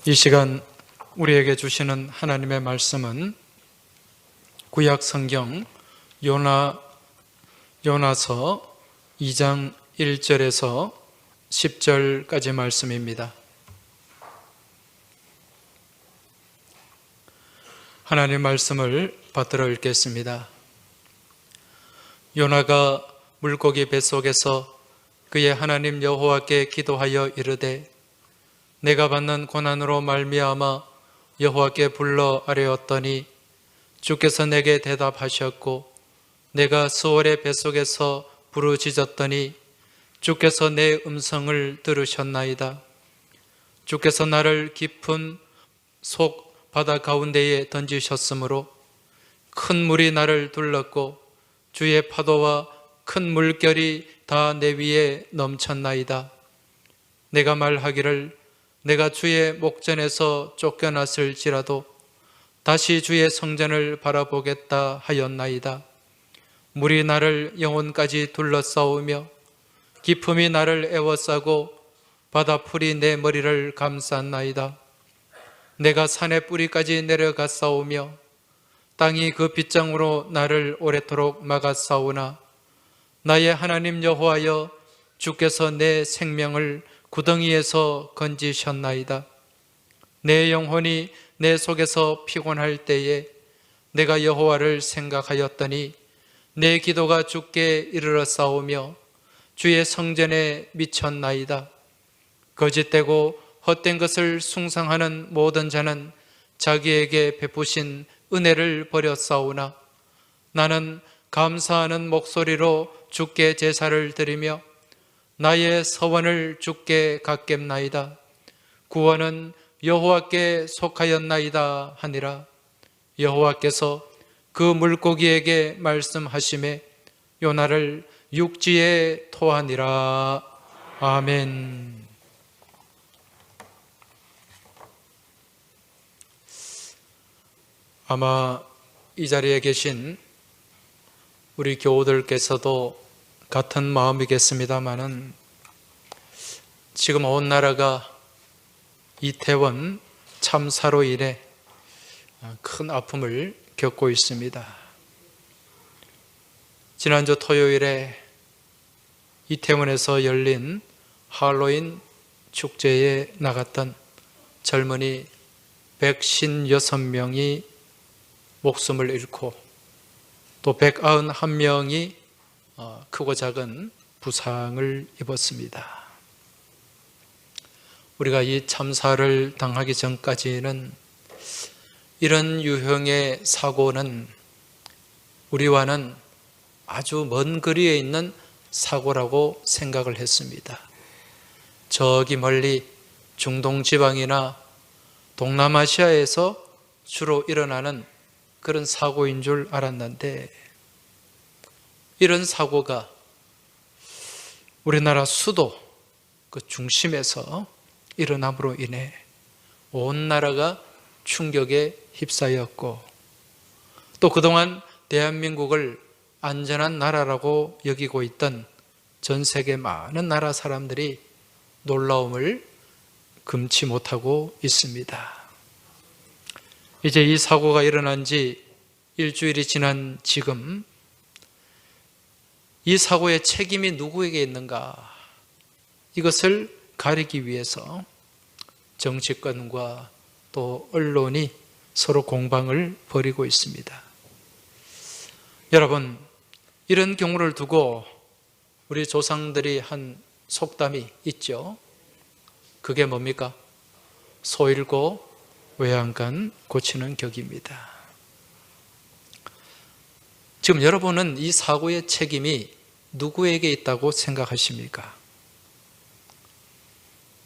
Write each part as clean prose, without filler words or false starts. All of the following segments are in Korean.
이 시간 우리에게 주시는 하나님의 말씀은 구약 성경 요나서 2장 1절에서 10절까지 말씀입니다. 하나님 말씀을 받들어 읽겠습니다. 요나가 물고기 뱃속에서 그의 하나님 여호와께 기도하여 이르되 내가 받는 고난으로 말미암아 여호와께 불러 아뢰었더니 주께서 내게 대답하셨고 내가 수월의 뱃속에서 부르짖었더니 주께서 내 음성을 들으셨나이다. 주께서 나를 깊은 속 바다 가운데에 던지셨으므로 큰 물이 나를 둘렀고 주의 파도와 큰 물결이 다 내 위에 넘쳤나이다. 내가 말하기를 내가 주의 목전에서 쫓겨났을지라도 다시 주의 성전을 바라보겠다 하였나이다. 물이 나를 영혼까지 둘러싸우며 깊음이 나를 에워싸고 바다풀이 내 머리를 감쌌나이다. 내가 산의 뿌리까지 내려갔사오며 땅이 그 빗장으로 나를 오래도록 막았사오나 나의 하나님 여호와여 주께서 내 생명을 구덩이에서 건지셨나이다. 내 영혼이 내 속에서 피곤할 때에 내가 여호와를 생각하였더니 내 기도가 주께 이르렀사오며 주의 성전에 미쳤나이다. 거짓되고 헛된 것을 숭상하는 모든 자는 자기에게 베푸신 은혜를 버렸사오나 나는 감사하는 목소리로 주께 제사를 드리며 나의 서원을 주께 갚겠나이다. 구원은 여호와께 속하였나이다 하니라. 여호와께서 그 물고기에게 말씀하시매 요나를 육지에 토하니라. 아멘. 아마 이 자리에 계신 우리 교우들께서도 같은 마음이겠습니다마는 지금 온 나라가 이태원 참사로 인해 큰 아픔을 겪고 있습니다. 지난주 토요일에 이태원에서 열린 할로윈 축제에 나갔던 젊은이 156명이 목숨을 잃고 또 191명이 크고 작은 부상을 입었습니다. 우리가 이 참사를 당하기 전까지는 이런 유형의 사고는 우리와는 아주 먼 거리에 있는 사고라고 생각을 했습니다. 저기 멀리 중동 지방이나 동남아시아에서 주로 일어나는 그런 사고인 줄 알았는데 이런 사고가 우리나라 수도 그 중심에서 일어남으로 인해 온 나라가 충격에 휩싸였고 또 그동안 대한민국을 안전한 나라라고 여기고 있던 전 세계 많은 나라 사람들이 놀라움을 금치 못하고 있습니다. 이제 이 사고가 일어난 지 일주일이 지난 지금 이 사고의 책임이 누구에게 있는가? 이것을 가리기 위해서 정치권과 또 언론이 서로 공방을 벌이고 있습니다. 여러분, 이런 경우를 두고 우리 조상들이 한 속담이 있죠. 그게 뭡니까? 소 잃고 외양간 고치는 격입니다. 지금 여러분은 이 사고의 책임이 누구에게 있다고 생각하십니까?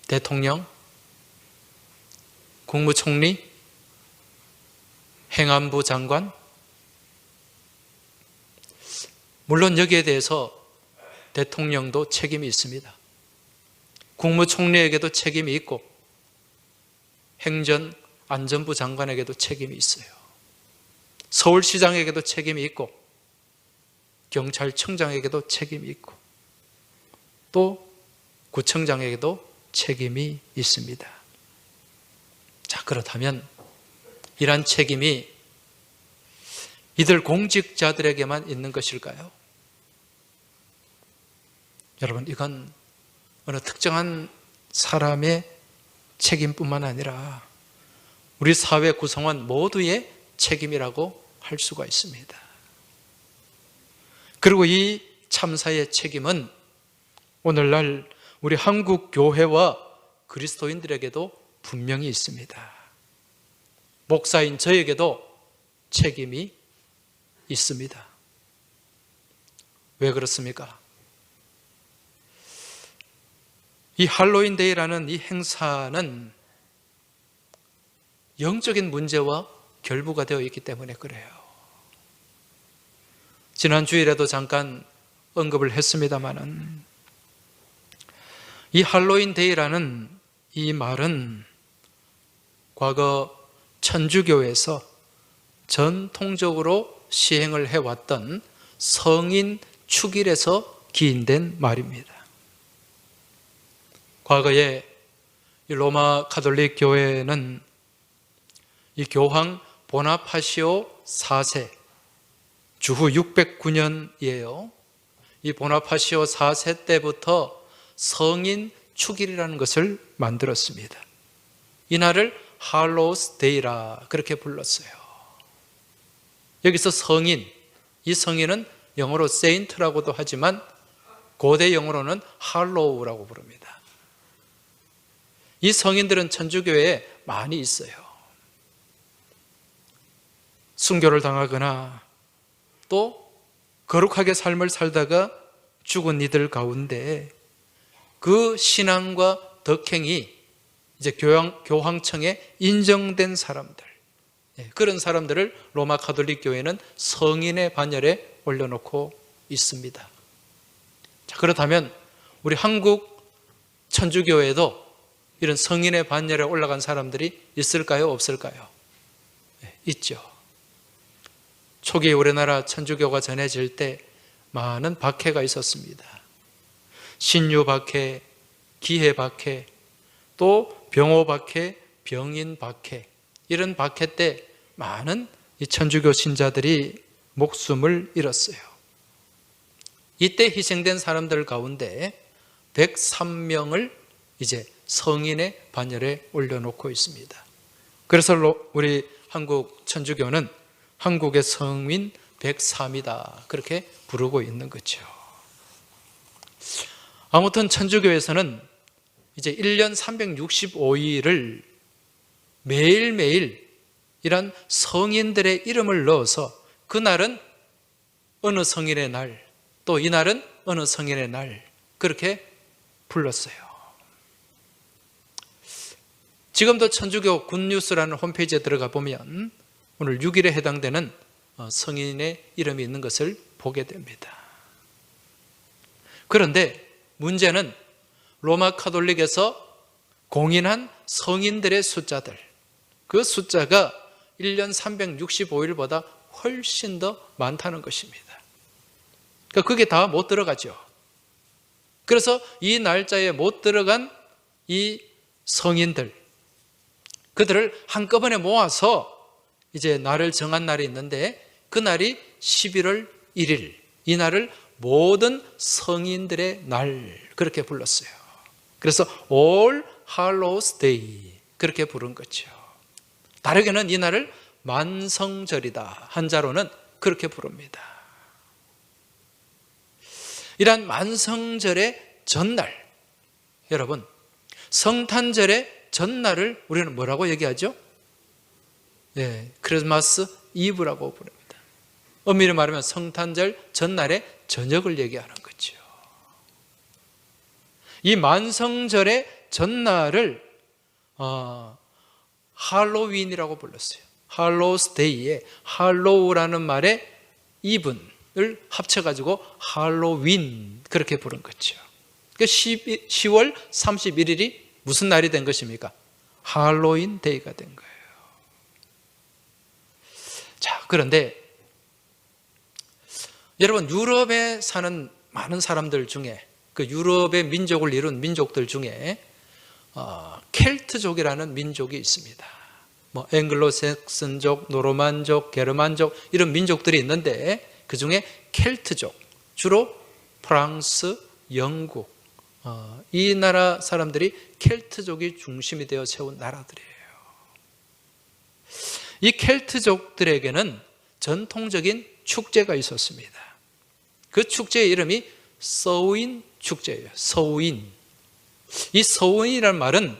대통령? 국무총리? 행안부 장관? 물론 여기에 대해서 대통령도 책임이 있습니다. 국무총리에게도 책임이 있고 행정안전부 장관에게도 책임이 있어요. 서울시장에게도 책임이 있고 경찰청장에게도 책임이 있고 또 구청장에게도 책임이 있습니다. 그렇다면 이러한 책임이 이들 공직자들에게만 있는 것일까요? 여러분, 이건 어느 특정한 사람의 책임뿐만 아니라 우리 사회 구성원 모두의 책임이라고 할 수가 있습니다. 그리고 이 참사의 책임은 오늘날 우리 한국 교회와 그리스도인들에게도 분명히 있습니다. 목사인 저에게도 책임이 있습니다. 왜 그렇습니까? 이 할로윈데이라는 이 행사는 영적인 문제와 결부가 되어 있기 때문에 그래요. 지난 주일에도 잠깐 언급을 했습니다마는 이 할로윈데이라는 이 말은 과거 천주교에서 전통적으로 시행을 해왔던 성인 축일에서 기인된 말입니다. 과거에 이 로마 가톨릭 교회는 이 교황 보나파시오 4세, 주후 609년이에요. 이 보나파시오 4세 때부터 성인 축일이라는 것을 만들었습니다. 이날을 할로우스 데이라 그렇게 불렀어요. 여기서 성인, 이 성인은 영어로 세인트라고도 하지만 고대 영어로는 할로우라고 부릅니다. 이 성인들은 천주교에 많이 있어요. 순교를 당하거나 또 거룩하게 삶을 살다가 죽은 이들 가운데 그 신앙과 덕행이 이제 교황청에 인정된 사람들, 그런 사람들을 로마 가톨릭 교회는 성인의 반열에 올려놓고 있습니다. 자, 그렇다면 우리 한국 천주교회도 이런 성인의 반열에 올라간 사람들이 있을까요? 없을까요? 있죠. 초기 우리나라 천주교가 전해질 때 많은 박해가 있었습니다. 신유 박해, 기해 박해, 또 병호 박해, 병인 박해, 이런 박해 때 많은 이 천주교 신자들이 목숨을 잃었어요. 이때 희생된 사람들 가운데 103명을 이제 성인의 반열에 올려놓고 있습니다. 그래서 우리 한국 천주교는 한국의 성인 103이다 그렇게 부르고 있는 거죠. 아무튼 천주교에서는 이제 1년 365일을 매일매일 이런 성인들의 이름을 넣어서 그날은 어느 성인의 날, 또 이날은 어느 성인의 날 그렇게 불렀어요. 지금도 천주교 굿뉴스라는 홈페이지에 들어가 보면 오늘 6일에 해당되는 성인의 이름이 있는 것을 보게 됩니다. 그런데 문제는 로마 카톨릭에서 공인한 성인들의 숫자들, 그 숫자가 1년 365일보다 훨씬 더 많다는 것입니다. 그러니까 그게 다 못 들어가죠. 그래서 이 날짜에 못 들어간 이 성인들, 그들을 한꺼번에 모아서 이제 날을 정한 날이 있는데 그 날이 11월 1일, 이 날을 모든 성인들의 날 그렇게 불렀어요. 그래서 All Hallows Day 그렇게 부른 거죠. 다르게는 이 날을 만성절이다, 한자로는 그렇게 부릅니다. 이러한 만성절의 전날, 여러분 성탄절의 전날을 우리는 뭐라고 얘기하죠? 크리스마스 이브라고 부릅니다. 엄밀히 말하면 성탄절 전날의 저녁을 얘기하는 거죠. 이 만성절의 전날을 할로윈이라고 불렀어요. 할로우스 데이에 할로우라는 말에 이분을 합쳐가지고 할로윈 그렇게 부른 거죠. 그러니까 10월 31일이 무슨 날이 된 것입니까? 할로윈 데이가 된 거예요. 자, 그런데 여러분 유럽에 사는 많은 사람들 중에 그 유럽의 민족을 이룬 민족들 중에 켈트족이라는 민족이 있습니다. 뭐 앵글로색슨족, 노르만족, 게르만족 이런 민족들이 있는데 그중에 켈트족, 주로 프랑스, 영국 이 나라 사람들이 켈트족이 중심이 되어 세운 나라들이에요. 이 켈트족들에게는 전통적인 축제가 있었습니다. 그 축제의 이름이 서우인 축제예요. 서우인. 이 서우인이라는 말은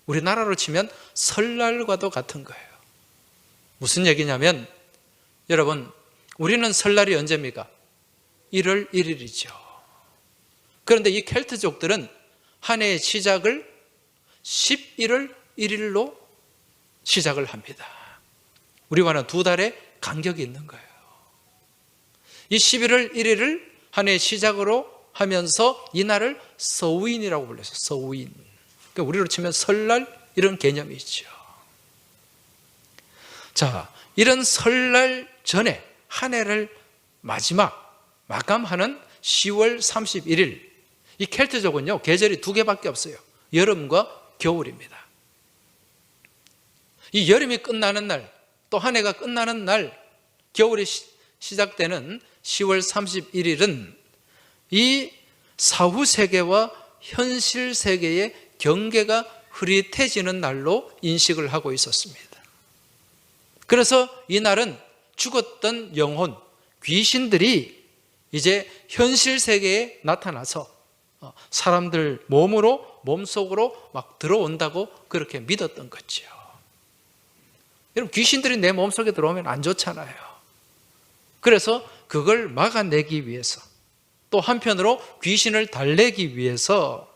우리나라로 치면 설날과도 같은 거예요. 무슨 얘기냐면 여러분, 우리는 설날이 언제입니까? 1월 1일이죠. 그런데 이 켈트족들은 한 해의 시작을 11월 1일로 시작을 합니다. 우리와는 2달의 간격이 있는 거예요. 이 11월 1일을 한 해의 시작으로 하면서 이 날을 서우인이라고 불렀어요. 서우인. 그러니까 우리로 치면 설날 이런 개념이 있죠. 자, 이런 설날 전에 한 해를 마감하는 10월 31일 이 켈트족은요 계절이 2개밖에 없어요. 여름과 겨울입니다. 이 여름이 끝나는 날, 또 한 해가 끝나는 날, 겨울이 시작되는 10월 31일은 이 사후 세계와 현실 세계의 경계가 흐릿해지는 날로 인식을 하고 있었습니다. 그래서 이 날은 죽었던 영혼, 귀신들이 이제 현실 세계에 나타나서 사람들 몸속으로 막 들어온다고 그렇게 믿었던 거죠. 여러분, 귀신들이 내 몸속에 들어오면 안 좋잖아요. 그래서 그걸 막아내기 위해서, 또 한편으로 귀신을 달래기 위해서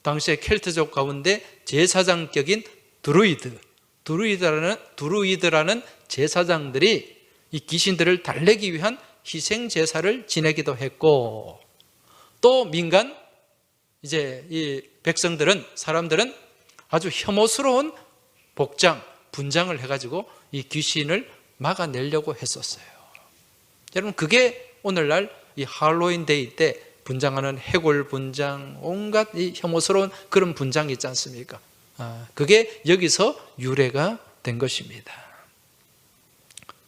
당시에 켈트족 가운데 제사장격인 드루이드라는 제사장들이 이 귀신들을 달래기 위한 희생 제사를 지내기도 했고, 또 민간 이제 이 사람들은 아주 혐오스러운 분장을 해가지고 이 귀신을 막아내려고 했었어요. 여러분, 그게 오늘날 이 할로윈 데이 때 분장하는 해골 분장, 온갖 이 혐오스러운 그런 분장이 있지 않습니까? 그게 여기서 유래가 된 것입니다.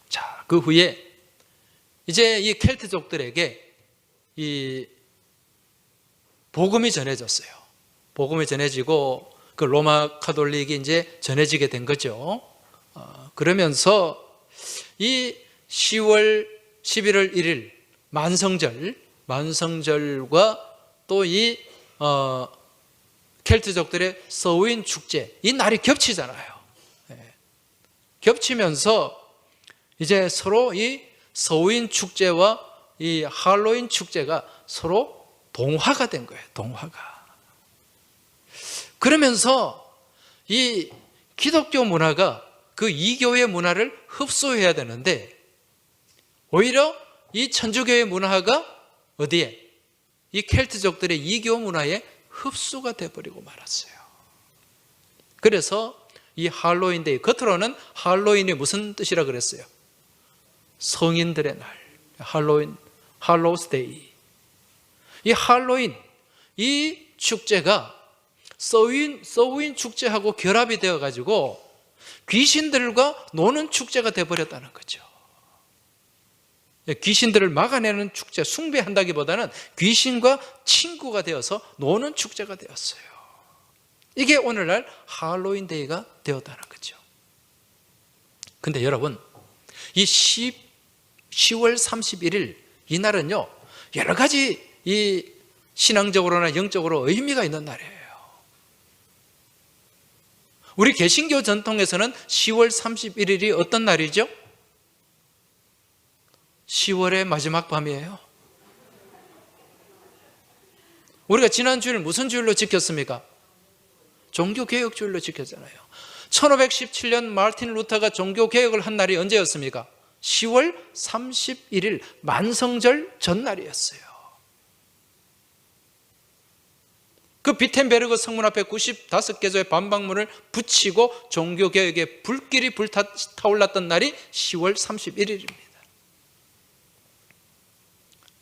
자, 그 후에 이제 이 켈트족들에게 이 복음이 전해졌어요. 복음이 전해지고 그 로마 카톨릭이 이제 전해지게 된 거죠. 그러면서 이 11월 1일 만성절과 또 이 켈트족들의 서우인 축제, 이 날이 겹치잖아요. 겹치면서 이제 서로 이 서우인 축제와 이 할로윈 축제가 서로 동화가 된 거예요. 동화가. 그러면서 이 기독교 문화가 그 이교의 문화를 흡수해야 되는데 오히려 이 천주교의 문화가 어디에? 이 켈트족들의 이교 문화에 흡수가 돼버리고 말았어요. 그래서 이 할로윈 데이, 겉으로는 할로윈이 무슨 뜻이라 그랬어요? 성인들의 날, 할로우스 데이. 이 할로윈, 이 축제가 서우인 축제하고 결합이 되어가지고 귀신들과 노는 축제가 되어버렸다는 거죠. 귀신들을 막아내는 축제, 숭배한다기보다는 귀신과 친구가 되어서 노는 축제가 되었어요. 이게 오늘날 할로윈 데이가 되었다는 거죠. 근데 여러분, 이 10월 31일 이 날은요 여러 가지 이 신앙적으로나 영적으로 의미가 있는 날이에요. 우리 개신교 전통에서는 10월 31일이 어떤 날이죠? 10월의 마지막 밤이에요. 우리가 지난 주일 무슨 주일로 지켰습니까? 종교개혁주일로 지켰잖아요. 1517년 마르틴 루터가 종교개혁을 한 날이 언제였습니까? 10월 31일 만성절 전날이었어요. 그 비텐베르그 성문 앞에 95개조의 반박문을 붙이고 종교개혁의 불길이 불타올랐던 날이 10월 31일입니다.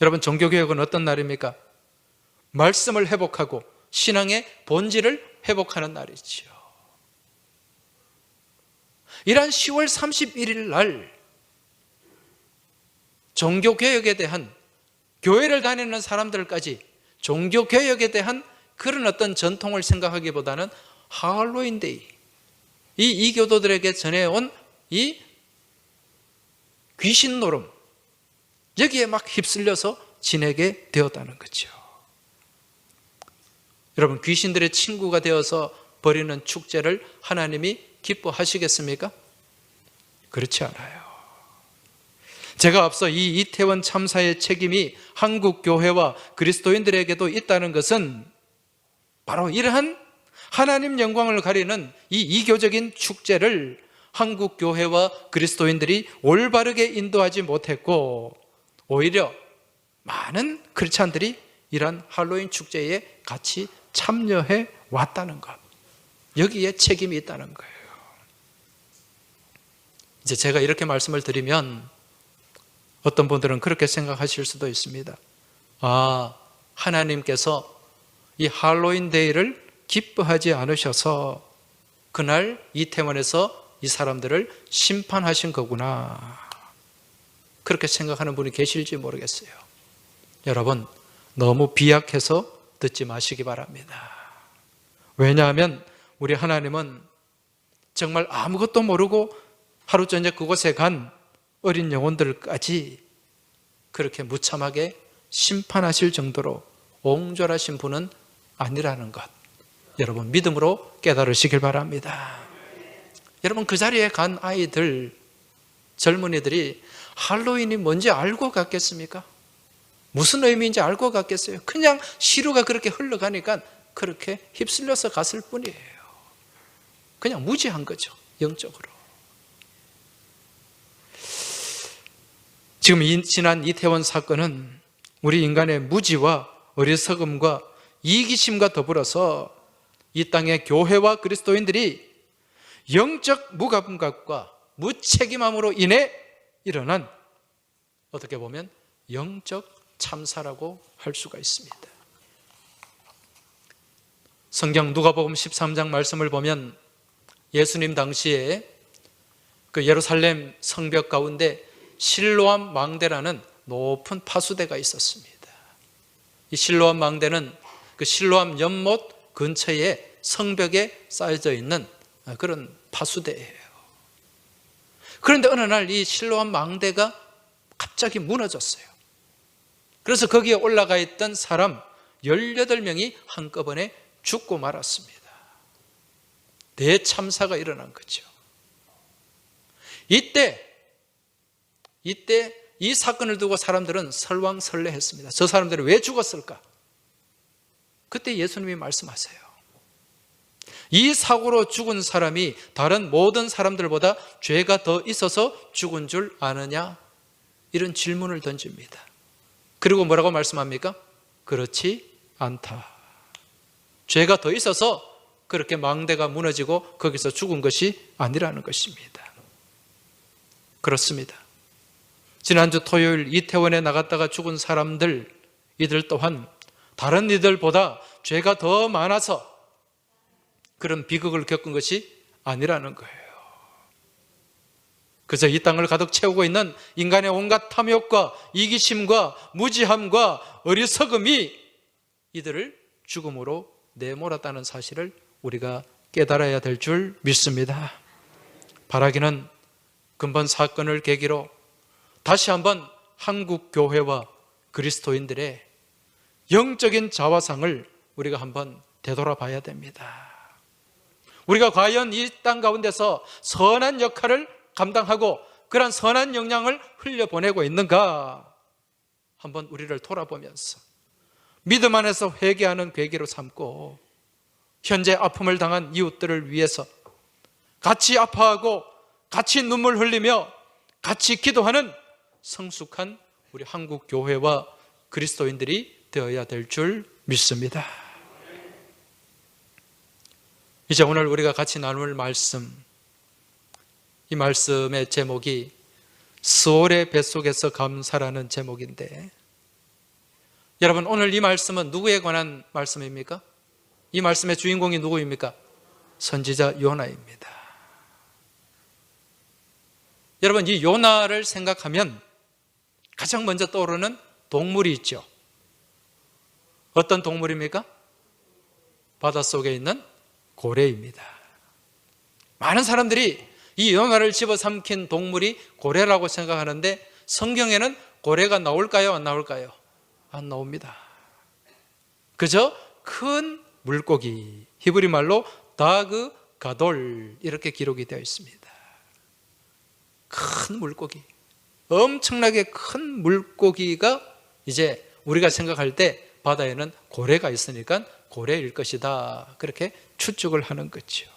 여러분, 종교개혁은 어떤 날입니까? 말씀을 회복하고 신앙의 본질을 회복하는 날이지요. 이러한 10월 31일 날 종교개혁에 대한, 교회를 다니는 사람들까지 종교개혁에 대한 그런 어떤 전통을 생각하기보다는 할로윈데이, 이 이교도들에게 전해온 이 귀신 노름, 여기에 막 휩쓸려서 지내게 되었다는 거죠. 여러분, 귀신들의 친구가 되어서 벌이는 축제를 하나님이 기뻐하시겠습니까? 그렇지 않아요. 제가 앞서 이 이태원 참사의 책임이 한국 교회와 그리스도인들에게도 있다는 것은 바로 이러한 하나님 영광을 가리는 이 이교적인 축제를 한국 교회와 그리스도인들이 올바르게 인도하지 못했고, 오히려 많은 크리스찬들이 이러한 할로윈 축제에 같이 참여해 왔다는 것, 여기에 책임이 있다는 거예요. 이제 제가 이렇게 말씀을 드리면 어떤 분들은 그렇게 생각하실 수도 있습니다. 아, 하나님께서 이 할로윈 데이를 기뻐하지 않으셔서 그날 이태원에서 이 사람들을 심판하신 거구나, 그렇게 생각하는 분이 계실지 모르겠어요. 여러분, 너무 비약해서 듣지 마시기 바랍니다. 왜냐하면 우리 하나님은 정말 아무것도 모르고 하루 저녁 그곳에 간 어린 영혼들까지 그렇게 무참하게 심판하실 정도로 옹졸하신 분은 아니라는 것, 여러분 믿음으로 깨달으시길 바랍니다. 여러분, 그 자리에 간 아이들, 젊은이들이 할로윈이 뭔지 알고 갔겠습니까? 무슨 의미인지 알고 갔겠어요? 그냥 시루가 그렇게 흘러가니까 그렇게 휩쓸려서 갔을 뿐이에요. 그냥 무지한 거죠, 영적으로. 지금 지난 이태원 사건은 우리 인간의 무지와 어리석음과 이기심과 더불어서 이 땅의 교회와 그리스도인들이 영적 무감각과 무책임함으로 인해 일어난, 어떻게 보면 영적 참사라고 할 수가 있습니다. 성경 누가복음 13장 말씀을 보면 예수님 당시에 그 예루살렘 성벽 가운데 실로암 망대라는 높은 파수대가 있었습니다. 이 실로암 망대는 그 실로암 연못 근처에 성벽에 쌓여져 있는 그런 파수대예요. 그런데 어느 날 이 실로암 망대가 갑자기 무너졌어요. 그래서 거기에 올라가 있던 사람 18명이 한꺼번에 죽고 말았습니다. 대참사가 일어난 거죠. 이때 이 사건을 두고 사람들은 설왕설래했습니다. 저 사람들이 왜 죽었을까? 그때 예수님이 말씀하세요. 이 사고로 죽은 사람이 다른 모든 사람들보다 죄가 더 있어서 죽은 줄 아느냐? 이런 질문을 던집니다. 그리고 뭐라고 말씀합니까? 그렇지 않다. 죄가 더 있어서 그렇게 망대가 무너지고 거기서 죽은 것이 아니라는 것입니다. 그렇습니다. 지난주 토요일 이태원에 나갔다가 죽은 사람들, 이들 또한 다른 이들보다 죄가 더 많아서 그런 비극을 겪은 것이 아니라는 거예요. 그래서 이 땅을 가득 채우고 있는 인간의 온갖 탐욕과 이기심과 무지함과 어리석음이 이들을 죽음으로 내몰았다는 사실을 우리가 깨달아야 될 줄 믿습니다. 바라기는 근본 사건을 계기로 다시 한번 한국 교회와 그리스도인들의 영적인 자화상을 우리가 한번 되돌아봐야 됩니다. 우리가 과연 이 땅 가운데서 선한 역할을 감당하고 그런 선한 영향을 흘려보내고 있는가? 한번 우리를 돌아보면서 믿음 안에서 회개하는 계기로 삼고 현재 아픔을 당한 이웃들을 위해서 같이 아파하고 같이 눈물 흘리며 같이 기도하는 성숙한 우리 한국 교회와 그리스도인들이 되어야 될 줄 믿습니다. 이제 오늘 우리가 같이 나눌 말씀, 이 말씀의 제목이 스올의 뱃속에서 감사라는 제목인데, 여러분 오늘 이 말씀은 누구에 관한 말씀입니까? 이 말씀의 주인공이 누구입니까? 선지자 요나입니다. 여러분, 이 요나를 생각하면 가장 먼저 떠오르는 동물이 있죠. 어떤 동물입니까? 바닷속에 있는 고래입니다. 많은 사람들이 이 요나를 집어삼킨 동물이 고래라고 생각하는데 성경에는 고래가 나올까요? 안 나올까요? 안 나옵니다. 그저 큰 물고기, 히브리 말로 다그 가돌, 이렇게 기록이 되어 있습니다. 큰 물고기, 엄청나게 큰 물고기가 이제 우리가 생각할 때 바다에는 고래가 있으니까 고래일 것이다, 그렇게 추측을 하는 거죠.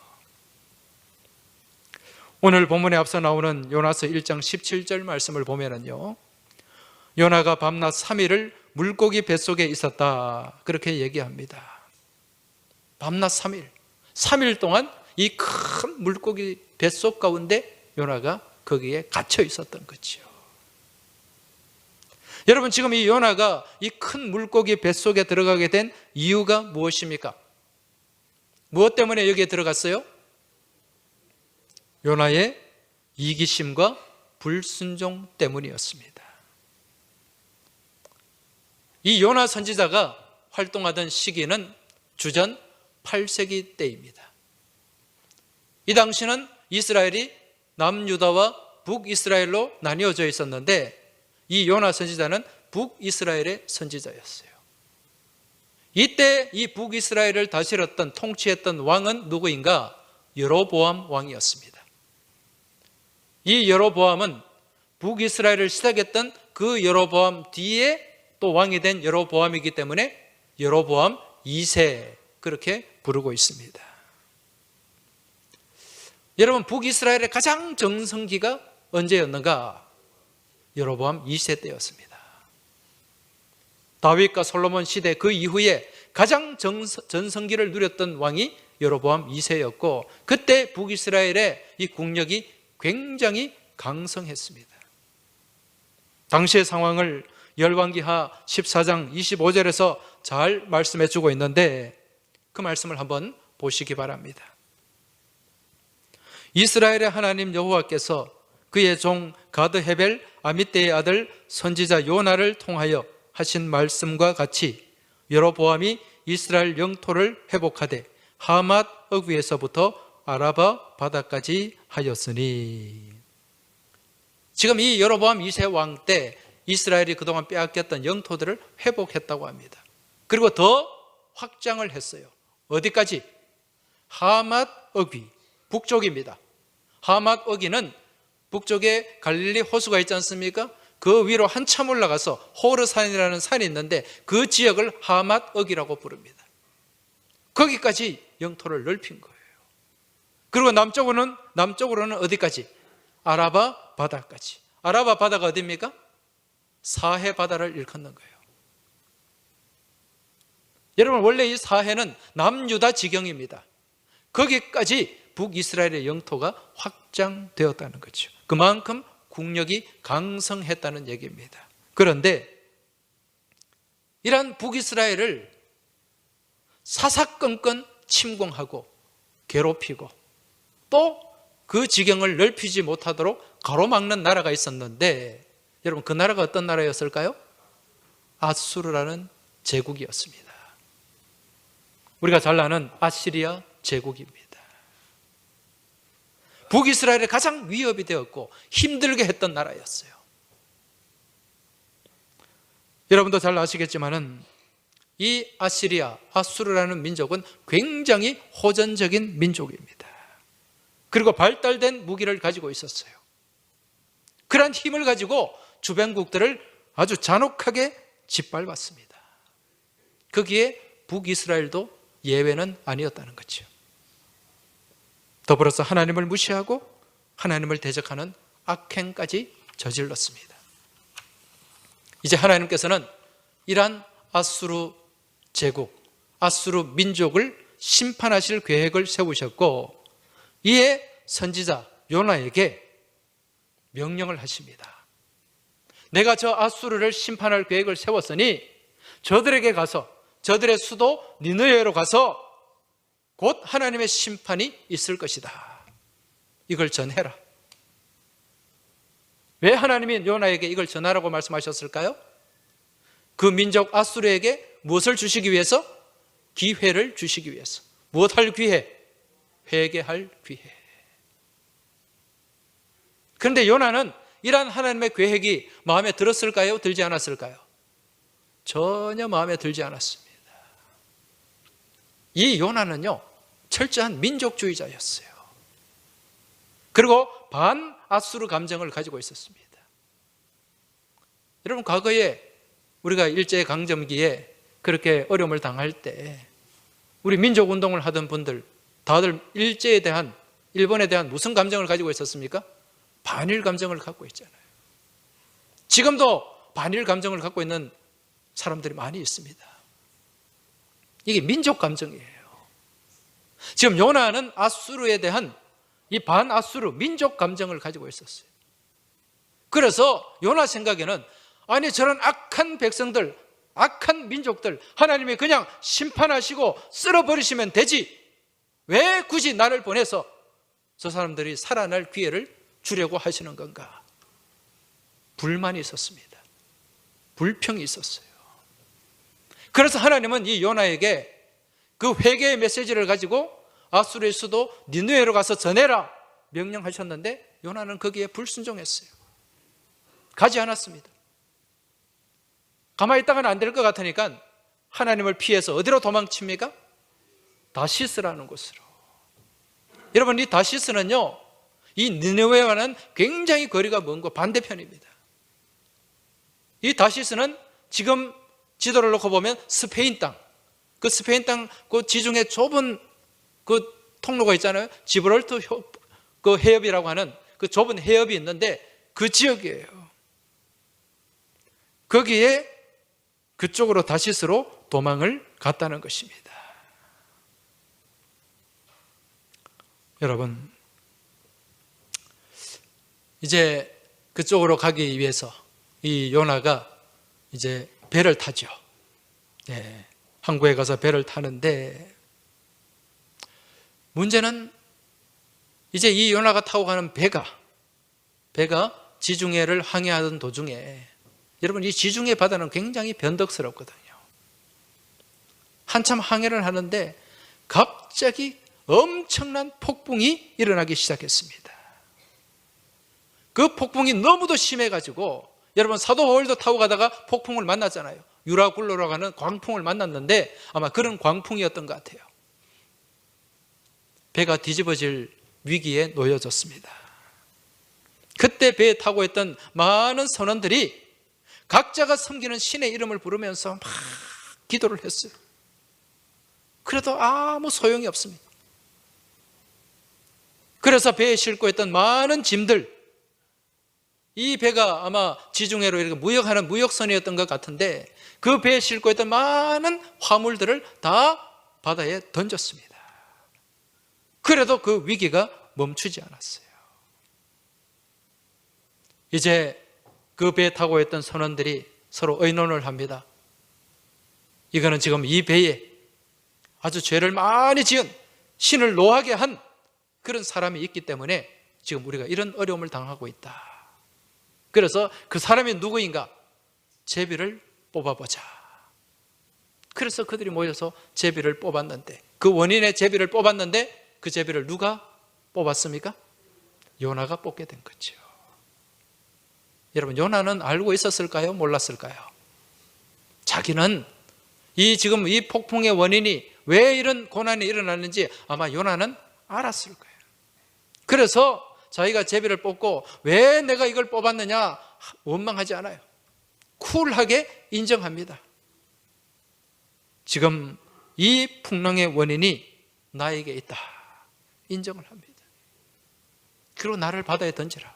오늘 본문에 앞서 나오는 요나서 1장 17절 말씀을 보면은요, 요나가 밤낮 3일을 물고기 뱃속에 있었다, 그렇게 얘기합니다. 밤낮 3일 동안 이 큰 물고기 뱃속 가운데 요나가 거기에 갇혀 있었던 거죠. 여러분, 지금 이 요나가 이 큰 물고기 뱃속에 들어가게 된 이유가 무엇입니까? 무엇 때문에 여기에 들어갔어요? 요나의 이기심과 불순종 때문이었습니다. 이 요나 선지자가 활동하던 시기는 주전 8세기 때입니다. 이 당시는 이스라엘이 남유다와 북이스라엘로 나뉘어져 있었는데 이 요나 선지자는 북이스라엘의 선지자였어요. 이때 이 북이스라엘을 다스렸던, 통치했던 왕은 누구인가? 여로보암 왕이었습니다. 이 여로보암은 북이스라엘을 시작했던 그 여로보암 뒤에 또 왕이 된 여로보암이기 때문에 여로보암 2세, 그렇게 부르고 있습니다. 여러분, 북이스라엘의 가장 정성기가 언제였는가? 여로보암 2세 때였습니다. 다윗과 솔로몬 시대 그 이후에 가장 전성기를 누렸던 왕이 여로보암 2세였고 그때 북이스라엘의 이 국력이 굉장히 강성했습니다. 당시의 상황을 열왕기하 14장 25절에서 잘 말씀해 주고 있는데 그 말씀을 한번 보시기 바랍니다. 이스라엘의 하나님 여호와께서 그의 종 가드 헤벨 아미떼의 아들 선지자 요나를 통하여 하신 말씀과 같이 여로보암이 이스라엘 영토를 회복하되 하맛 어귀에서부터 아라바 바다까지 하였으니. 지금 이 여로보암 2세 왕 때 이스라엘이 그동안 빼앗겼던 영토들을 회복했다고 합니다. 그리고 더 확장을 했어요. 어디까지? 하맛 어귀, 북쪽입니다. 하맛 어귀는 북쪽에 갈릴리 호수가 있지 않습니까? 그 위로 한참 올라가서 호르산이라는 산이 있는데 그 지역을 하맛 어귀라고 부릅니다. 거기까지 영토를 넓힌 거예요. 그리고 남쪽으로는 어디까지? 아라바 바다까지. 아라바 바다가 어디입니까? 사해 바다를 일컫는 거예요. 여러분, 원래 이 사해는 남유다 지경입니다. 거기까지 북이스라엘의 영토가 확장되었다는 거죠. 그만큼 국력이 강성했다는 얘기입니다. 그런데 이러한 북이스라엘을 사사건건 침공하고 괴롭히고 또 그 지경을 넓히지 못하도록 가로막는 나라가 있었는데 여러분, 그 나라가 어떤 나라였을까요? 아수르라는 제국이었습니다. 우리가 잘 아는 아시리아 제국입니다. 북이스라엘에 가장 위협이 되었고 힘들게 했던 나라였어요. 여러분도 잘 아시겠지만은 이 아시리아, 아수르라는 민족은 굉장히 호전적인 민족입니다. 그리고 발달된 무기를 가지고 있었어요. 그러한 힘을 가지고 주변국들을 아주 잔혹하게 짓밟았습니다. 거기에 북이스라엘도 예외는 아니었다는 거죠. 더불어서 하나님을 무시하고 하나님을 대적하는 악행까지 저질렀습니다. 이제 하나님께서는 이러한 아수르 제국, 아수르 민족을 심판하실 계획을 세우셨고 이에 선지자 요나에게 명령을 하십니다. 내가 저 아수르를 심판할 계획을 세웠으니 저들에게 가서 저들의 수도 니느웨로 가서 곧 하나님의 심판이 있을 것이다. 이걸 전해라. 왜 하나님이 요나에게 이걸 전하라고 말씀하셨을까요? 그 민족 아수르에게 무엇을 주시기 위해서? 기회를 주시기 위해서. 무엇할 기회? 회개할 기회. 그런데 요나는 이러한 하나님의 계획이 마음에 들었을까요? 들지 않았을까요? 전혀 마음에 들지 않았습니다. 이 요나는요, 철저한 민족주의자였어요. 그리고 반아수르 감정을 가지고 있었습니다. 여러분, 과거에 우리가 일제강점기에 그렇게 어려움을 당할 때 우리 민족운동을 하던 분들 다들 일제에 대한, 일본에 대한 무슨 감정을 가지고 있었습니까? 반일 감정을 갖고 있잖아요. 지금도 반일 감정을 갖고 있는 사람들이 많이 있습니다. 이게 민족 감정이에요. 지금 요나는 아수르에 대한 이 반아수르 민족 감정을 가지고 있었어요. 그래서 요나 생각에는, 아니 저런 악한 백성들, 악한 민족들 하나님이 그냥 심판하시고 쓸어버리시면 되지, 왜 굳이 나를 보내서 저 사람들이 살아날 기회를 주려고 하시는 건가? 불만이 있었습니다. 불평이 있었어요. 그래서 하나님은 이 요나에게 그 회개의 메시지를 가지고 아수르의 수도 니느웨로 가서 전해라 명령하셨는데 요나는 거기에 불순종했어요. 가지 않았습니다. 가만히 있다가는 안 될 것 같으니까 하나님을 피해서 어디로 도망칩니까? 다시스라는 곳으로. 여러분, 이 다시스는요, 이 니느웨와는 굉장히 거리가 먼 곳 반대편입니다. 이 다시스는 지금 지도를 놓고 보면 스페인 땅, 그 스페인 땅 그 지중해 좁은 그 통로가 있잖아요. 지브롤터 그 해협이라고 하는 그 좁은 해협이 있는데 그 지역이에요. 거기에 그쪽으로 다시스로 도망을 갔다는 것입니다. 여러분, 이제 그쪽으로 가기 위해서 이 요나가 이제 배를 타죠. 예, 항구에 가서 배를 타는데 문제는 이제 이 요나가 타고 가는 배가 지중해를 항해하던 도중에, 여러분 이 지중해 바다는 굉장히 변덕스럽거든요. 한참 항해를 하는데 갑자기 엄청난 폭풍이 일어나기 시작했습니다. 그 폭풍이 너무도 심해가지고, 여러분 사도 바울도 타고 가다가 폭풍을 만났잖아요. 유라굴로라고 하는 광풍을 만났는데 아마 그런 광풍이었던 것 같아요. 배가 뒤집어질 위기에 놓여졌습니다. 그때 배에 타고 있던 많은 선원들이 각자가 섬기는 신의 이름을 부르면서 막 기도를 했어요. 그래도 아무 소용이 없습니다. 그래서 배에 싣고 있던 많은 짐들, 이 배가 아마 지중해로 이렇게 무역하는 무역선이었던 것 같은데 그 배에 싣고 있던 많은 화물들을 다 바다에 던졌습니다. 그래도 그 위기가 멈추지 않았어요. 이제 그 배에 타고 있던 선원들이 서로 의논을 합니다. 이거는 지금 이 배에 아주 죄를 많이 지은, 신을 노하게 한 그런 사람이 있기 때문에 지금 우리가 이런 어려움을 당하고 있다. 그래서 그 사람이 누구인가? 제비를 뽑아보자. 그래서 그들이 모여서 제비를 뽑았는데, 그 원인의 제비를 뽑았는데 그 제비를 누가 뽑았습니까? 요나가 뽑게 된 거죠. 여러분, 요나는 알고 있었을까요? 몰랐을까요? 자기는 지금 이 폭풍의 원인이 왜 이런 고난이 일어났는지 아마 요나는 알았을 거예요. 그래서 자기가 제비를 뽑고 왜 내가 이걸 뽑았느냐 원망하지 않아요. 쿨하게 인정합니다. 지금 이 풍랑의 원인이 나에게 있다. 인정을 합니다. 그리고 나를 바다에 던지라.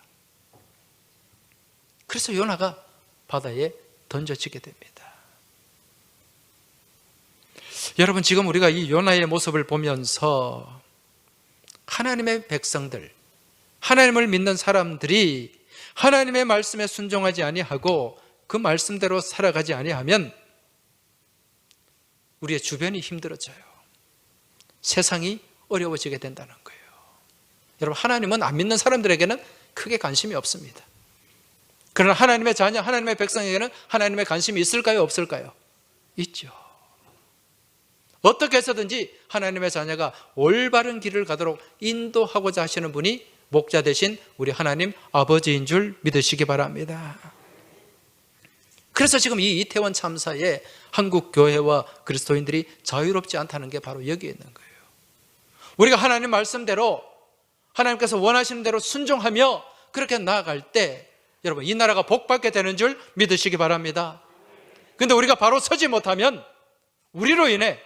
그래서 요나가 바다에 던져지게 됩니다. 여러분, 지금 우리가 이 요나의 모습을 보면서 하나님의 백성들, 하나님을 믿는 사람들이 하나님의 말씀에 순종하지 아니하고 그 말씀대로 살아가지 아니하면 우리의 주변이 힘들어져요. 세상이 어려워지게 된다는 거예요. 여러분, 하나님은 안 믿는 사람들에게는 크게 관심이 없습니다. 그러나 하나님의 자녀, 하나님의 백성에게는 하나님의 관심이 있을까요? 없을까요? 있죠. 어떻게 해서든지 하나님의 자녀가 올바른 길을 가도록 인도하고자 하시는 분이 목자 되신 우리 하나님 아버지인 줄 믿으시기 바랍니다. 그래서 지금 이 이태원 참사에 한국 교회와 그리스도인들이 자유롭지 않다는 게 바로 여기에 있는 거예요. 우리가 하나님 말씀대로 하나님께서 원하시는 대로 순종하며 그렇게 나아갈 때 여러분 이 나라가 복받게 되는 줄 믿으시기 바랍니다. 그런데 우리가 바로 서지 못하면 우리로 인해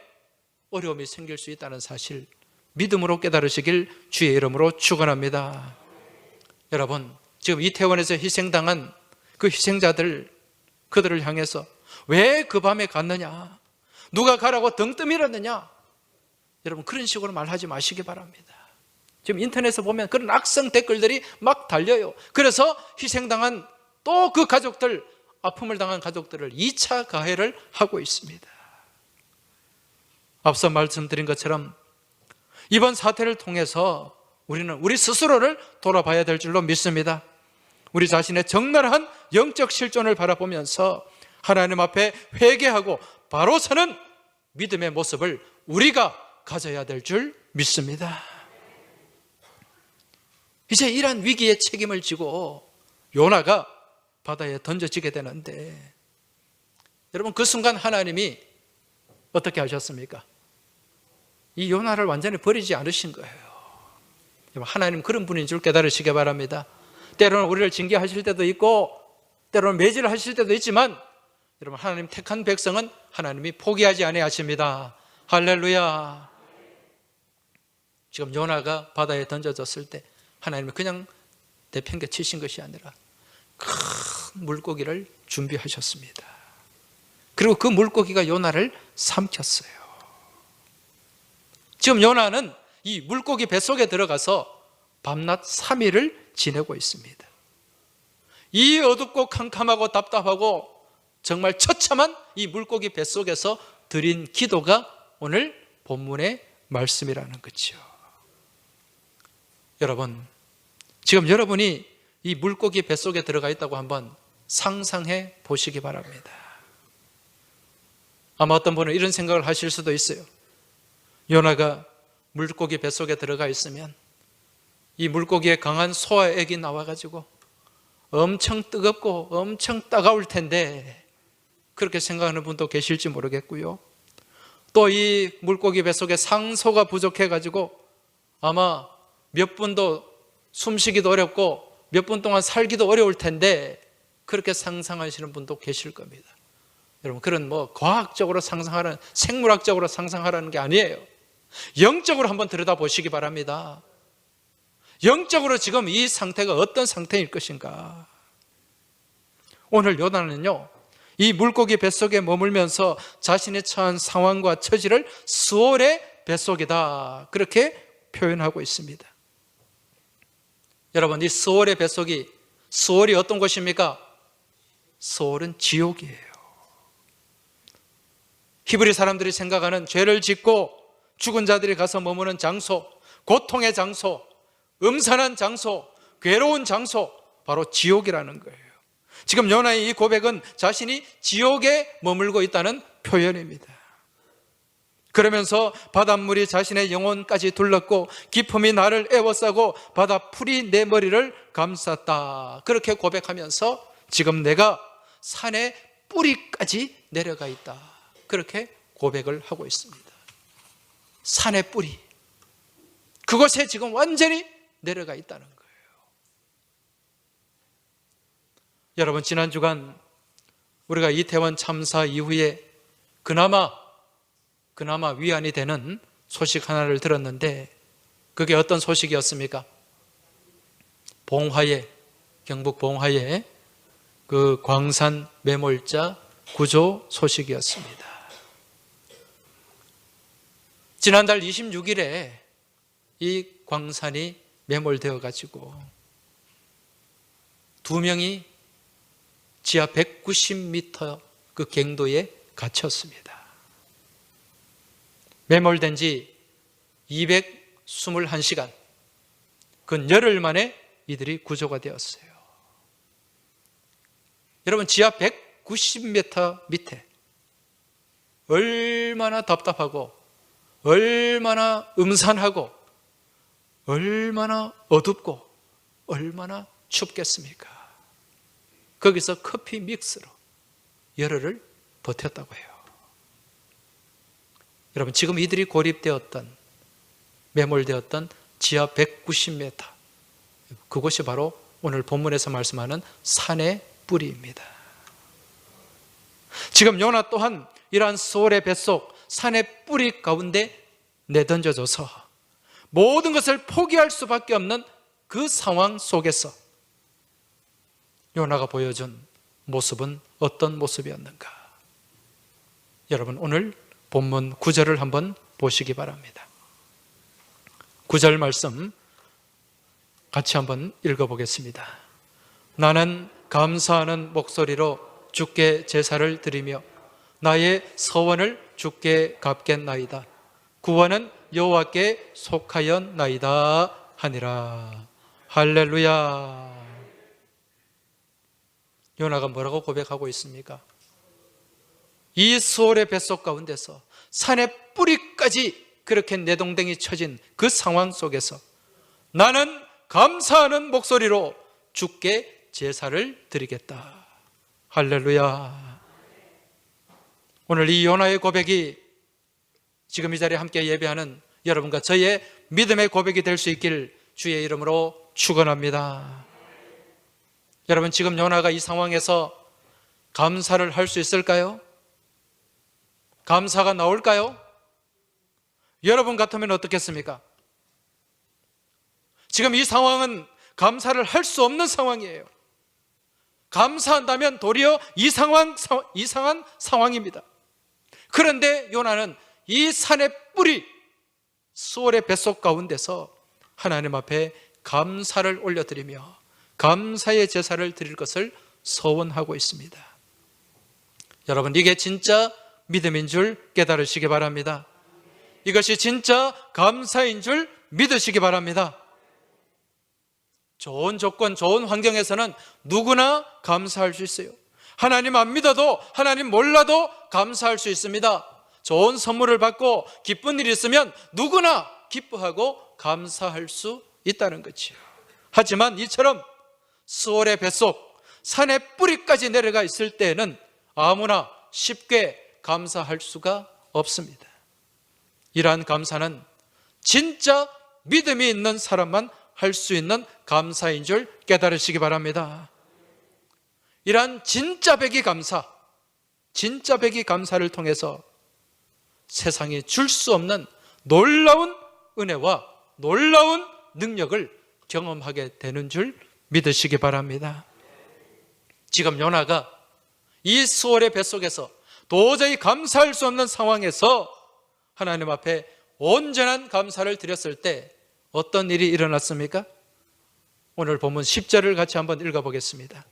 어려움이 생길 수 있다는 사실 믿음으로 깨달으시길 주의 이름으로 축원합니다. 여러분 지금 이태원에서 희생당한 그 희생자들 그들을 향해서 왜 그 밤에 갔느냐, 누가 가라고 등 떠밀었느냐, 여러분 그런 식으로 말하지 마시기 바랍니다. 지금 인터넷에 보면 그런 악성 댓글들이 막 달려요. 그래서 희생당한 또 그 가족들, 아픔을 당한 가족들을 2차 가해를 하고 있습니다. 앞서 말씀드린 것처럼 이번 사태를 통해서 우리는 우리 스스로를 돌아봐야 될 줄로 믿습니다. 우리 자신의 적나라한 영적 실존을 바라보면서 하나님 앞에 회개하고 바로 서는 믿음의 모습을 우리가 가져야 될 줄 믿습니다. 이제 이러한 위기의 책임을 지고 요나가 바다에 던져지게 되는데 여러분 그 순간 하나님이 어떻게 하셨습니까? 이 요나를 완전히 버리지 않으신 거예요. 하나님 그런 분인 줄 깨달으시기 바랍니다. 때로는 우리를 징계하실 때도 있고 때로는 매질을 하실 때도 있지만 여러분 하나님 택한 백성은 하나님이 포기하지 아니하십니다. 할렐루야. 지금 요나가 바다에 던져졌을 때 하나님이 그냥 내팽개치신 것이 아니라 큰 물고기를 준비하셨습니다. 그리고 그 물고기가 요나를 삼켰어요. 지금 요나는 이 물고기 뱃속에 들어가서 밤낮 3일을 지내고 있습니다. 이 어둡고 캄캄하고 답답하고 정말 처참한 이 물고기 뱃속에서 드린 기도가 오늘 본문의 말씀이라는 거죠. 여러분, 지금 여러분이 이 물고기 뱃속에 들어가 있다고 한번 상상해 보시기 바랍니다. 아마 어떤 분은 이런 생각을 하실 수도 있어요. 요나가 물고기 뱃속에 들어가 있으면 이 물고기에 강한 소화액이 나와가지고 엄청 뜨겁고 엄청 따가울 텐데 그렇게 생각하는 분도 계실지 모르겠고요. 또 이 물고기 뱃속에 상소가 부족해가지고 아마 몇 분도 숨쉬기도 어렵고 몇 분 동안 살기도 어려울 텐데 그렇게 상상하시는 분도 계실 겁니다. 여러분 그런 과학적으로 상상하는, 생물학적으로 상상하라는 게 아니에요. 영적으로 한번 들여다보시기 바랍니다. 영적으로 지금 이 상태가 어떤 상태일 것인가. 오늘 요나는요 이 물고기 뱃속에 머물면서 자신이 처한 상황과 처지를 수월의 뱃속이다 그렇게 표현하고 있습니다. 여러분 이 수월의 뱃속이, 수월이 어떤 곳입니까? 수월은 지옥이에요. 히브리 사람들이 생각하는 죄를 짓고 죽은 자들이 가서 머무는 장소, 고통의 장소, 음산한 장소, 괴로운 장소, 바로 지옥이라는 거예요. 지금 요나의 이 고백은 자신이 지옥에 머물고 있다는 표현입니다. 그러면서 바닷물이 자신의 영혼까지 둘렀고 기품이 나를 애워싸고 바다 풀이 내 머리를 감쌌다 그렇게 고백하면서 지금 내가 산의 뿌리까지 내려가 있다 그렇게 고백을 하고 있습니다. 산의 뿌리, 그곳에 지금 완전히 내려가 있다는 거예요. 여러분 지난 주간 우리가 이태원 참사 이후에 그나마 위안이 되는 소식 하나를 들었는데 그게 어떤 소식이었습니까? 봉화에, 경북 봉화에 그 광산 매몰자 구조 소식이었습니다. 지난달 26일에 이 광산이 매몰되어 가지고 2명이 지하 190m 그 갱도에 갇혔습니다. 매몰된 지 221시간, 근 열흘 만에 이들이 구조가 되었어요. 여러분, 지하 190m 밑에 얼마나 답답하고 얼마나 음산하고 얼마나 어둡고 얼마나 춥겠습니까? 거기서 커피 믹스로 열흘을 버텼다고 해요. 여러분, 지금 이들이 고립되었던, 매몰되었던 지하 190m, 그곳이 바로 오늘 본문에서 말씀하는 산의 뿌리입니다. 지금 요나 또한 이러한 소울의 뱃속, 산의 뿌리 가운데 내던져져서 모든 것을 포기할 수밖에 없는 그 상황 속에서 요나가 보여준 모습은 어떤 모습이었는가? 여러분, 오늘 본문 9절을 한번 보시기 바랍니다. 9절 말씀 같이 한번 읽어보겠습니다. 나는 감사하는 목소리로 주께 제사를 드리며 나의 서원을 주께 갚겠나이다. 구원은 여호와께 속하였나이다 하니라. 할렐루야. 요나가 뭐라고 고백하고 있습니까? 이 수월의 뱃속 가운데서 산의 뿌리까지 그렇게 내동댕이 쳐진 그 상황 속에서 나는 감사하는 목소리로 주께 제사를 드리겠다. 할렐루야. 오늘 이 요나의 고백이 지금 이 자리에 함께 예배하는 여러분과 저의 믿음의 고백이 될 수 있길 주의 이름으로 축원합니다. 여러분, 지금 요나가 이 상황에서 감사를 할 수 있을까요? 감사가 나올까요? 여러분 같으면 어떻겠습니까? 지금 이 상황은 감사를 할 수 없는 상황이에요. 감사한다면 도리어 이상한 상황입니다. 그런데 요나는 이 산의 뿌리, 수월의 뱃속 가운데서 하나님 앞에 감사를 올려드리며 감사의 제사를 드릴 것을 서원하고 있습니다. 여러분, 이게 진짜 믿음인 줄 깨달으시기 바랍니다. 이것이 진짜 감사인 줄 믿으시기 바랍니다. 좋은 조건, 좋은 환경에서는 누구나 감사할 수 있어요. 하나님 안 믿어도, 하나님 몰라도 감사할 수 있습니다. 좋은 선물을 받고 기쁜 일이 있으면 누구나 기뻐하고 감사할 수 있다는 거지요. 하지만 이처럼 수월의 뱃속, 산의 뿌리까지 내려가 있을 때에는 아무나 쉽게 감사할 수가 없습니다. 이러한 감사는 진짜 믿음이 있는 사람만 할 수 있는 감사인 줄 깨달으시기 바랍니다. 이러한 진짜 배기 감사, 진짜 배기 감사를 통해서 세상이 줄 수 없는 놀라운 은혜와 놀라운 능력을 경험하게 되는 줄 믿으시기 바랍니다. 지금 요나가 이 수월의 뱃속에서 도저히 감사할 수 없는 상황에서 하나님 앞에 온전한 감사를 드렸을 때 어떤 일이 일어났습니까? 오늘 본문 10절을 같이 한번 읽어보겠습니다.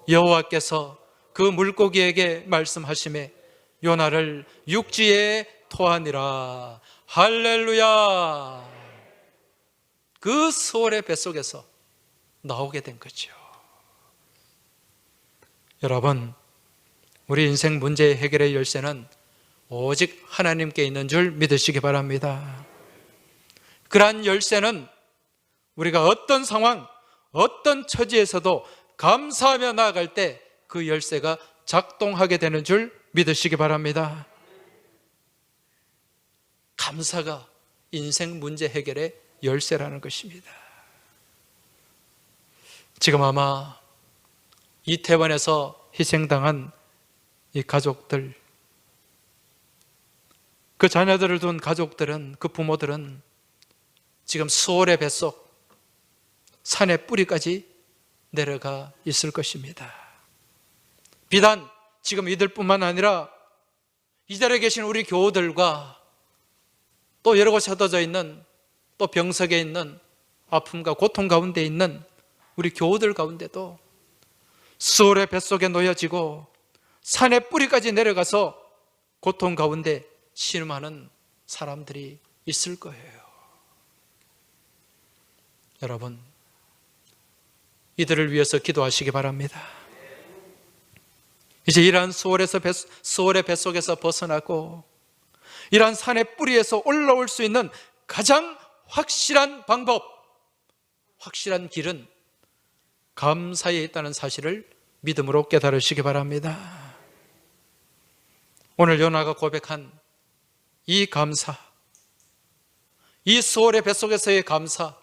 여호와께서 그 물고기에게 말씀하시매 요나를 육지에 토하니라. 할렐루야. 그 수월의 뱃속에서 나오게 된 거죠. 여러분, 우리 인생 문제 해결의 열쇠는 오직 하나님께 있는 줄 믿으시기 바랍니다. 그러한 열쇠는 우리가 어떤 상황, 어떤 처지에서도 감사하며 나아갈 때 그 열쇠가 작동하게 되는 줄 믿으시기 바랍니다. 감사가 인생 문제 해결의 열쇠라는 것입니다. 지금 아마 이태원에서 희생당한 이 가족들, 그 자녀들을 둔 가족들은, 그 부모들은 지금 수월의 뱃속, 산의 뿌리까지 내려가 있을 것입니다. 비단 지금 이들뿐만 아니라 이 자리에 계신 우리 교우들과 또 여러 곳에 흩어져 있는, 또 병석에 있는, 아픔과 고통 가운데 있는 우리 교우들 가운데도 수월의 뱃속에 놓여지고 산의 뿌리까지 내려가서 고통 가운데 신음하는 사람들이 있을 거예요. 여러분, 이들을 위해서 기도하시기 바랍니다. 이제 이러한 수월의 뱃속에서 벗어나고 이러한 산의 뿌리에서 올라올 수 있는 가장 확실한 방법, 확실한 길은 감사에 있다는 사실을 믿음으로 깨달으시기 바랍니다. 오늘 요나가 고백한 이 감사, 이 수월의 뱃속에서의 감사,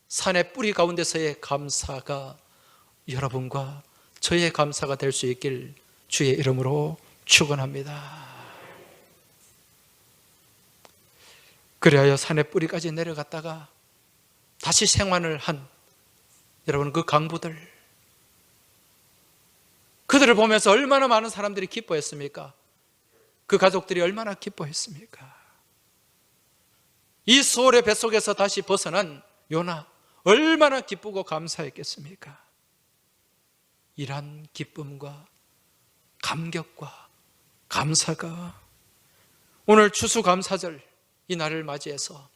산의 뿌리 가운데서의 감사가 여러분과 저의 감사가 될 수 있길 주의 이름으로 축원합니다. 그리하여 산의 뿌리까지 내려갔다가 다시 생還을 한 여러분 그 강부들, 그들을 보면서 얼마나 많은 사람들이 기뻐했습니까? 그 가족들이 얼마나 기뻐했습니까? 이 수월의 뱃속에서 다시 벗어난 요나 얼마나 기쁘고 감사했겠습니까? 이러한 기쁨과 감격과 감사가 오늘 추수감사절 이 날을 맞이해서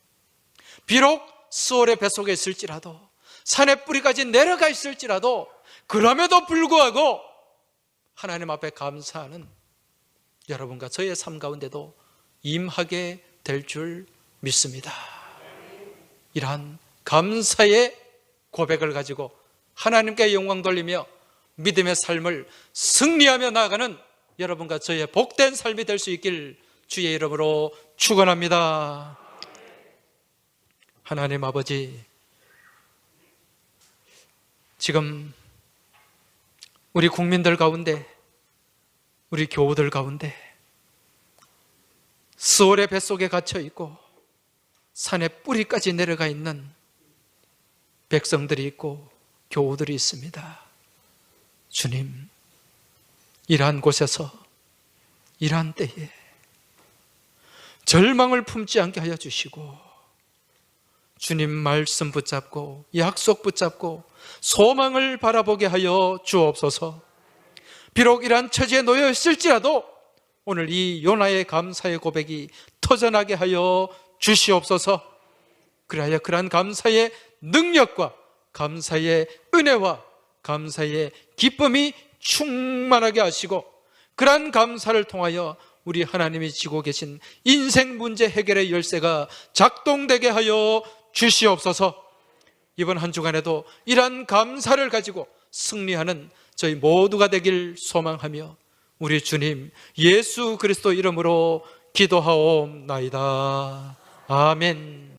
비록 수월의 뱃속에 있을지라도 산의 뿌리까지 내려가 있을지라도 그럼에도 불구하고 하나님 앞에 감사하는 여러분과 저의 삶 가운데도 임하게 될 줄 믿습니다. 이러한 감사의 고백을 가지고 하나님께 영광 돌리며 믿음의 삶을 승리하며 나아가는 여러분과 저의 복된 삶이 될 수 있길 주의 이름으로 축원합니다. 하나님 아버지, 지금 우리 국민들 가운데, 우리 교우들 가운데 수월의 뱃속에 갇혀 있고 산의 뿌리까지 내려가 있는 백성들이 있고 교우들이 있습니다. 주님, 이러한 곳에서 이러한 때에 절망을 품지 않게 하여 주시고 주님 말씀 붙잡고 약속 붙잡고 소망을 바라보게 하여 주옵소서. 비록 이러한 처지에 놓여 있을지라도 오늘 이 요나의 감사의 고백이 터져나게 하여 주시옵소서. 그리하여 그러한 감사의 능력과 감사의 은혜와 감사의 기쁨이 충만하게 하시고 그러한 감사를 통하여 우리 하나님이 지고 계신 인생 문제 해결의 열쇠가 작동되게 하여 주시옵소서. 이번 한 주간에도 이러한 감사를 가지고 승리하는 저희 모두가 되길 소망하며 우리 주님 예수 그리스도 이름으로 기도하옵나이다. 아멘.